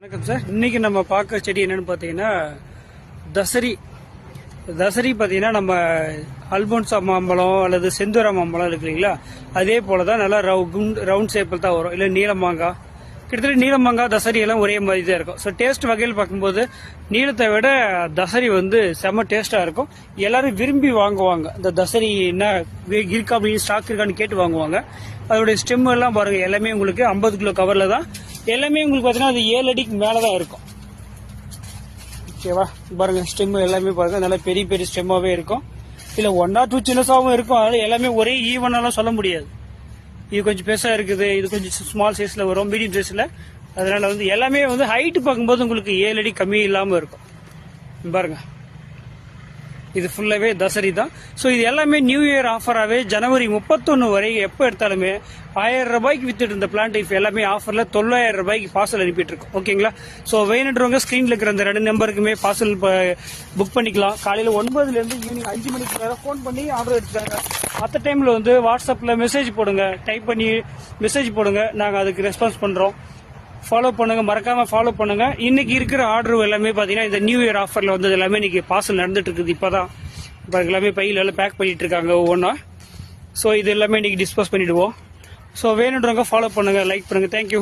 வணக்கம் சார். இன்னைக்கு நம்ம பார்க்க செடி என்னன்னு பார்த்தீங்கன்னா தசரி. பார்த்தீங்கன்னா நம்ம அல்போன்சா மாம்பழம் அல்லது செந்தூரா மாம்பழம் இருக்கு இல்லைங்களா, அதே போல தான் நல்லா ரவுண்ட் ஷேப்பில் தான் வரும். இல்லை நீளமாங்காய், கிட்டத்தட்ட நீளமாங்காய் தசரி எல்லாம் ஒரே மாதிரி தான் இருக்கும். ஸோ டேஸ்ட் வகையில் பார்க்கும்போது நீளத்தை விட தசரி செம்ம டேஸ்ட்டாக இருக்கும். எல்லாரும் விரும்பி வாங்குவாங்க. இந்த தசரி என்ன இருக்கா அப்படின்னு ஸ்டாக் இருக்கான்னு கேட்டு வாங்குவாங்க. அதோடைய ஸ்டெம் எல்லாம் பாருங்க, எல்லாமே உங்களுக்கு 50 கிலோ கவர்ல தான். எல்லாமே உங்களுக்கு பார்த்தீங்கன்னா அது 7 அடிக்கு மேலே தான் இருக்கும். ஓகேவா, பாருங்க ஸ்டெம் எல்லாமே பாருங்க, நல்லா பெரிய பெரிய ஸ்டெம்மாவே இருக்கும். இல்லை 1 or 2 சின்னசாவும் இருக்கும். அதனால எல்லாமே ஒரே ஈவனாலாம் சொல்ல முடியாது. இது கொஞ்சம் பெருசா இருக்குது, இது கொஞ்சம் ஸ்மால் சைஸ்ல வரும், மீடியம் சைஸ்ல. அதனால எல்லாமே ஹைட் பார்க்கும்போது உங்களுக்கு 7 அடி கம்மி இல்லாம இருக்கும். பாருங்க, இது ஃபுல்லாவே தசரி தான். ஸோ இது எல்லாமே நியூ இயர் ஆஃபராகவே ஜனவரி 31 வரை எப்போ எடுத்தாலுமே 1000 ரூபாய்க்கு வித்துட்டு இருந்த பிளான்ட் இப்போ எல்லாமே ஆஃபரில் 900 ரூபாய்க்கு பார்சல் அனுப்பிட்டு இருக்கோம். ஓகேங்களா, ஸோ வேணுன்றவங்க ஸ்க்ரீனில் இருக்கிற அந்த 2 நம்பருக்குமே பார்சல் புக் பண்ணிக்கலாம். காலையில் 9லேருந்து ஈவினிங் 5 மணிக்கு மேலே ஃபோன் பண்ணி ஆர்டர் எடுத்துக்காங்க. மற்ற டைமில் வாட்ஸ்அப்பில் மெசேஜ் போடுங்க, டைப் பண்ணி மெசேஜ் போடுங்க, நாங்கள் அதுக்கு ரெஸ்பான்ஸ் பண்ணுறோம். ஃபாலோ பண்ணுங்க, மறக்காம ஃபாலோ பண்ணுங்க. இன்னைக்கு இருக்கிற ஆர்டர் எல்லாமே பாத்தீங்கன்னா இந்த நியூ இயர் ஆஃபர்ல எல்லாமே இன்னைக்கு பார்சல் நடந்துட்டு இருக்குது. இப்பதான் எல்லாமே பையில எல்லாம் பேக் பண்ணிட்டு இருக்காங்க ஒவ்வொன்றா. ஸோ இது எல்லாமே இன்னைக்கு டிஸ்போஸ் பண்ணிடுவோம். ஸோ வேணுன்றவங்க ஃபாலோ பண்ணுங்க, லைக் பண்ணுங்க. தேங்க்யூ.